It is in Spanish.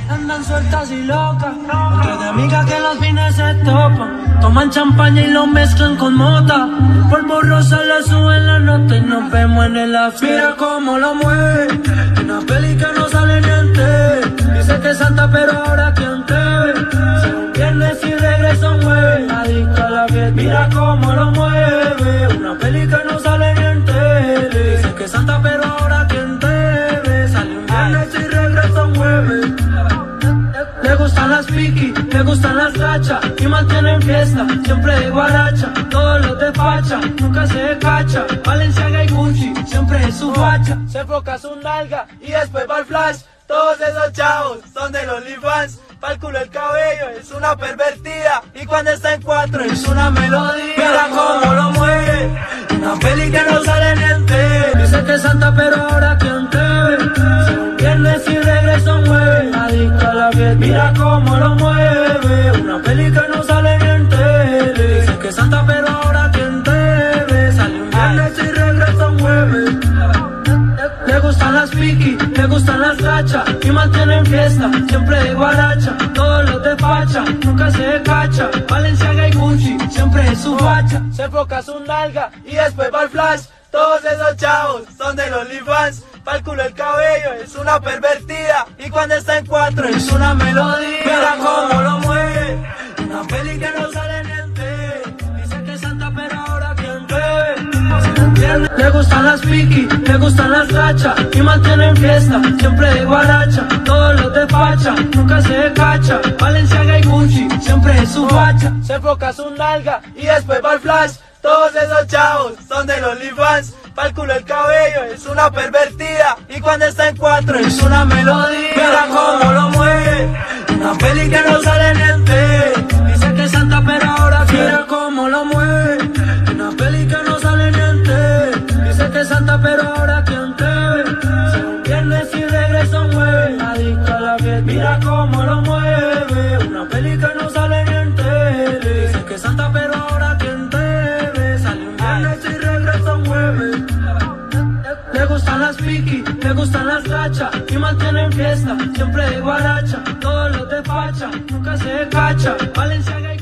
Andan sueltas y locas, entre de amigas que los fines se topan. Toman champaña y lo mezclan con mota. Polvo rosa le suben la nota y nos vemos en el after. Mira cómo lo mueve, una peli que no sale ni en TV. Dice que es santa pero ahora quien te ve. Si un viernes y regresa un jueves, adicta a la fiesta. Mira cómo lo mueve, una peli que no sale ni en TV. Dice que es santa pero ahora quien te ve. Sale un viernes y regresa un jueves. Le gustan las piqui, le gustan las rachas y mantienen fiesta, siempre de guaracha. Todos los de facha, nunca se cacha. Balenciaga y Gucci, siempre es su facha. Se enfoca su nalga y después va el flash. Todos esos chavos son del OnlyFans. Pa'l culo el cabello es una pervertida y cuando está en cuatro es una melodía. Mira cómo lo mueve, una peli que no sale ni en TV. Dice que es santa pero ahora quien te ve. Si un viernes y regresa un jueves, adicta a la fiesta. Mira cómo lo mueve, una peli que no sale ni en tele. Dice que es santa pero ahora quien te ve. Sale un viernes y regresa un jueves. Le gustan las piqui, le gustan las rachas y mantienen fiesta, siempre de guaracha. Todos los de facha, nunca se cacha. Balenciaga y Gucci, siempre es su facha. Se enfoca su nalga y después va el flash. Todos esos chavos son del OnlyFans. Pa'l culo el cabello es una pervertida y cuando está en cuatro es una melodía. Mira cómo lo mueve, una peli que no sale ni en TV. Dice que es santa pero ahora quien te ve. Le gustan las piqui, le gustan las rachas y mantienen fiesta, siempre de guaracha. Todos los de facha, nunca se cacha. Balenciaga y Gucci, siempre es su facha. Se enfoca su nalga y después va el flash. Todos esos chavos son del OnlyFans. Pa'l culo el cabello es una pervertida y cuando está en cuatro es una melodía. Mira cómo lo mueve, una peli que no sale ni en TV. Dice que es santa pero ahora mira cómo lo mueve, una peli que no sale ni en TV. Dice que es santa pero ahora quien te ve. Si un viernes y regresa un jueves, adicta a la fiesta. Mira cómo lo mueve, una peli que no sale ni en TV. Dice que es santa pero ahora quien te ve. Sale un viernes y regresa un jueves. Le gustan las piqui, le gustan las rachas y mantienen fiesta, siempre de guaracha. Todos los de facha, nunca se cacha. Balenciaga y